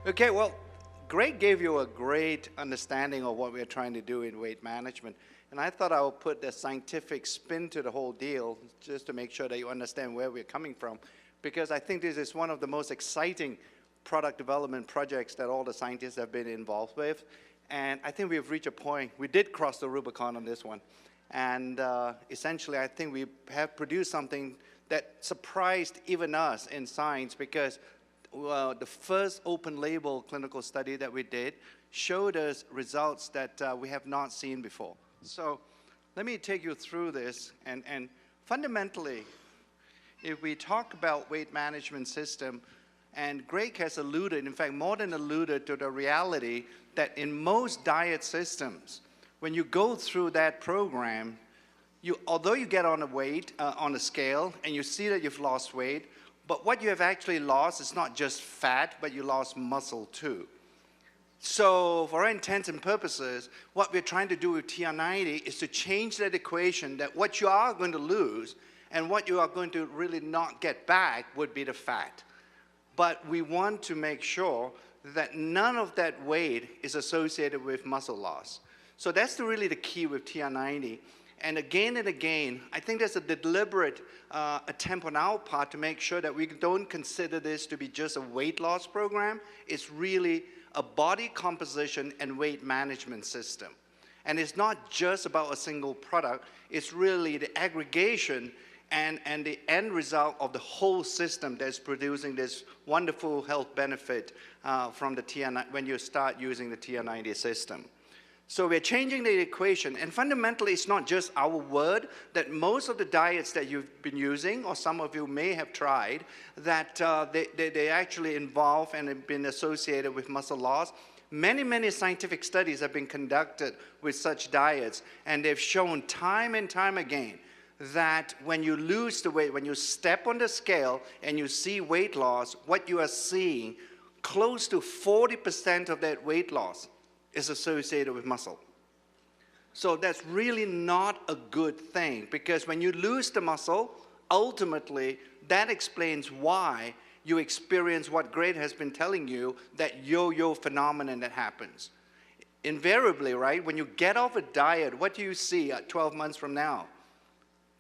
Okay, well, Greg gave you a great understanding of what we're trying to do in weight management. And I thought I would put a scientific spin to the whole deal just to make sure that you understand where we're coming from. Because I think this is one of the most exciting product development projects that all the scientists have been involved with. And I think we've reached a point, we did cross the Rubicon on this one. And essentially, I think we have produced something that surprised even us in science, because the first open label clinical study that we did showed us results that we have not seen before. So let me take you through this. And fundamentally, if we talk about weight management system, and Greg has alluded, in fact, more than alluded to the reality that in most diet systems, when you go through that program, although you get on a weight, on a scale, and you see that you've lost weight, but what you have actually lost is not just fat, but you lost muscle too. So for all intents and purposes, what we're trying to do with TR90 is to change that equation, that what you are going to lose and what you are going to really not get back would be the fat. But we want to make sure that none of that weight is associated with muscle loss. So that's really the key with TR90. And again, I think there's a deliberate attempt on our part to make sure that we don't consider this to be just a weight loss program. It's really a body composition and weight management system. And it's not just about a single product. It's really the aggregation and the end result of the whole system that's producing this wonderful health benefit from the TR90 when you start using the TR90 system. So we're changing the equation, and fundamentally it's not just our word, that most of the diets that you've been using, or some of you may have tried, that they actually involve and have been associated with muscle loss. Many scientific studies have been conducted with such diets, and they've shown time and time again that when you lose the weight, when you step on the scale and you see weight loss, what you are seeing, close to 40% of that weight loss is associated with muscle. So that's really not a good thing, because when you lose the muscle, ultimately that explains why you experience what Greg has been telling you, that yo-yo phenomenon that happens. Invariably, right, when you get off a diet, what do you see at 12 months from now?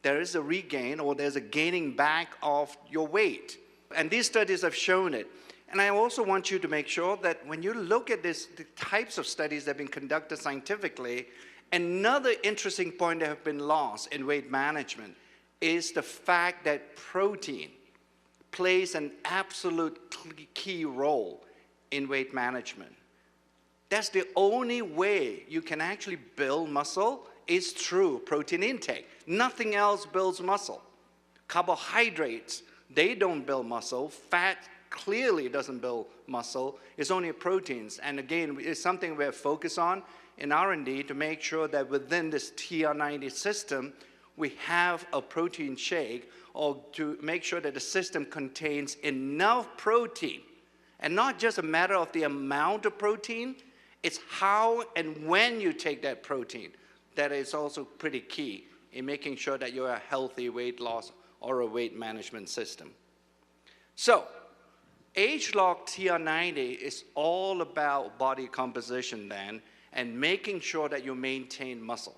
There is a regain, or there's a gaining back of your weight. And these studies have shown it. And I also want you to make sure that when you look at the types of studies that have been conducted scientifically, another interesting point that have been lost in weight management is the fact that protein plays an absolute key role in weight management. That's the only way you can actually build muscle is through protein intake. Nothing else builds muscle. Carbohydrates, they don't build muscle. Fat clearly doesn't build muscle. It's only proteins. And again, it's something we're focused on in R&D to make sure that within this TR90 system, we have a protein shake, or to make sure that the system contains enough protein. And not just a matter of the amount of protein, it's how and when you take that protein that is also pretty key in making sure that you're a healthy weight loss or a weight management system. So, ageLOC TR90 is all about body composition then, and making sure that you maintain muscle.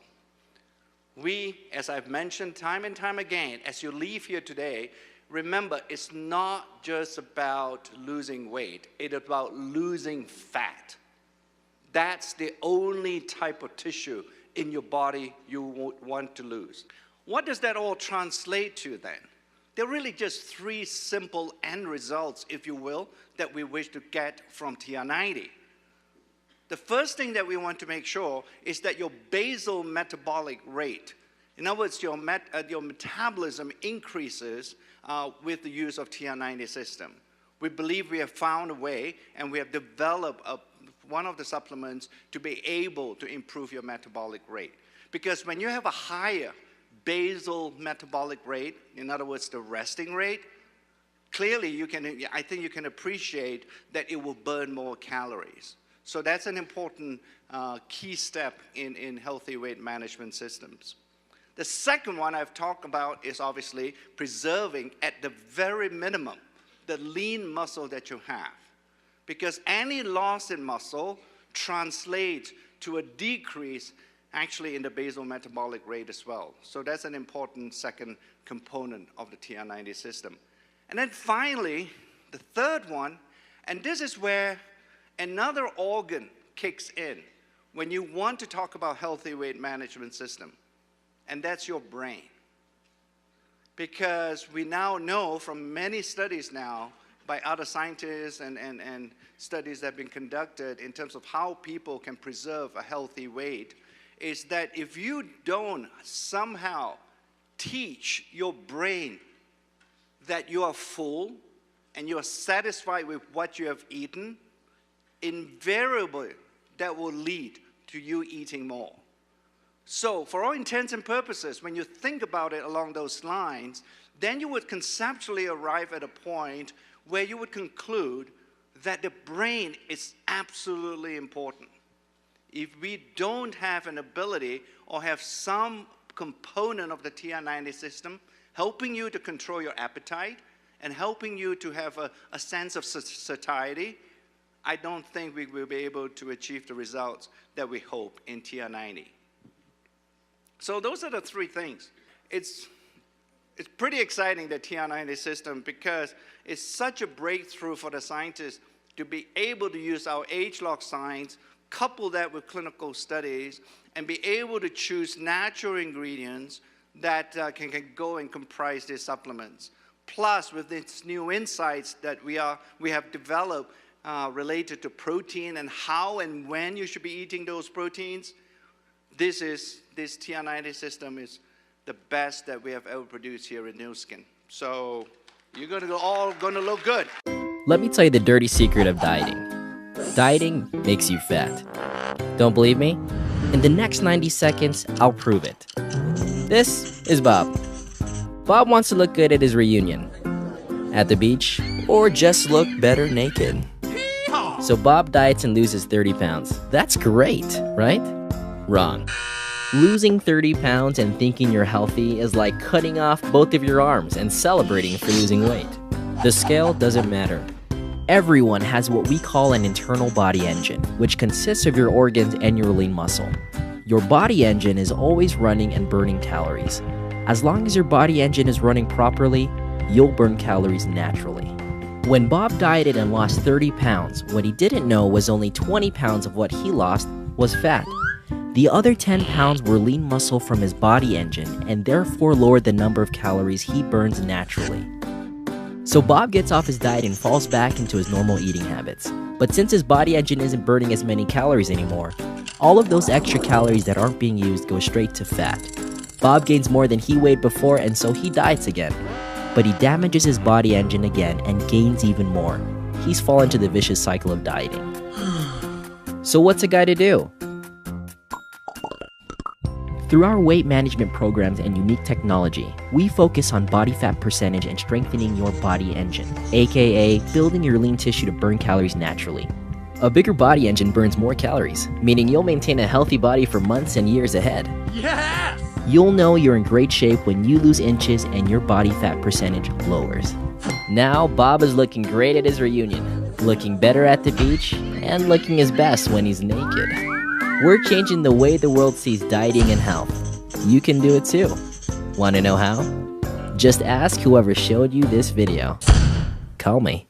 We, as I've mentioned time and time again, as you leave here today, remember, it's not just about losing weight, it's about losing fat. That's the only type of tissue in your body you would want to lose. What does that all translate to then? There are really just three simple end results, if you will, that we wish to get from TR90. The first thing that we want to make sure is that your basal metabolic rate, in other words, your metabolism increases with the use of TR90 system. We believe we have found a way, and we have developed one of the supplements to be able to improve your metabolic rate. Because when you have a higher basal metabolic rate, in other words, the resting rate, clearly I think you can appreciate that it will burn more calories. So that's an important key step in healthy weight management systems. The second one I've talked about is obviously preserving at the very minimum the lean muscle that you have. because any loss in muscle translates to a decrease actually in the basal metabolic rate as well. So that's an important second component of the TR90 system. And then finally, the third one, and this is where another organ kicks in when you want to talk about healthy weight management system, and that's your brain. Because we now know from many studies now by other scientists and studies that have been conducted in terms of how people can preserve a healthy weight, is that if you don't somehow teach your brain that you are full and you are satisfied with what you have eaten, invariably that will lead to you eating more. So for all intents and purposes, when you think about it along those lines, then you would conceptually arrive at a point where you would conclude that the brain is absolutely important. If we don't have an ability or have some component of the TR90 system helping you to control your appetite and helping you to have a sense of satiety, I don't think we will be able to achieve the results that we hope in TR90. So those are the three things. It's pretty exciting, the TR90 system, because it's such a breakthrough for the scientists to be able to use our ageLOC science, couple that with clinical studies, and be able to choose natural ingredients that can go and comprise these supplements. Plus, with its new insights that we have developed related to protein and how and when you should be eating those proteins, this TR90 system is the best that we have ever produced here in NuSkin. So you're all gonna look good. Let me tell you the dirty secret of dieting. Dieting makes you fat. Don't believe me? In the next 90 seconds, I'll prove it. This is Bob. Bob wants to look good at his reunion, at the beach, or just look better naked. So Bob diets and loses 30 pounds. That's great, right? Wrong. Losing 30 pounds and thinking you're healthy is like cutting off both of your arms and celebrating for losing weight. The scale doesn't matter. Everyone has what we call an internal body engine, which consists of your organs and your lean muscle. Your body engine is always running and burning calories. As long as your body engine is running properly, you'll burn calories naturally. When Bob dieted and lost 30 pounds, what he didn't know was only 20 pounds of what he lost was fat. The other 10 pounds were lean muscle from his body engine and therefore lowered the number of calories he burns naturally. So Bob gets off his diet and falls back into his normal eating habits. But since his body engine isn't burning as many calories anymore, all of those extra calories that aren't being used go straight to fat. Bob gains more than he weighed before, and so he diets again. But he damages his body engine again and gains even more. He's fallen into the vicious cycle of dieting. So what's a guy to do? Through our weight management programs and unique technology, we focus on body fat percentage and strengthening your body engine, aka building your lean tissue to burn calories naturally. A bigger body engine burns more calories, meaning you'll maintain a healthy body for months and years ahead. Yes! You'll know you're in great shape when you lose inches and your body fat percentage lowers. Now, Bob is looking great at his reunion, looking better at the beach, and looking his best when he's naked. We're changing the way the world sees dieting and health. You can do it too. Want to know how? Just ask whoever showed you this video. Call me.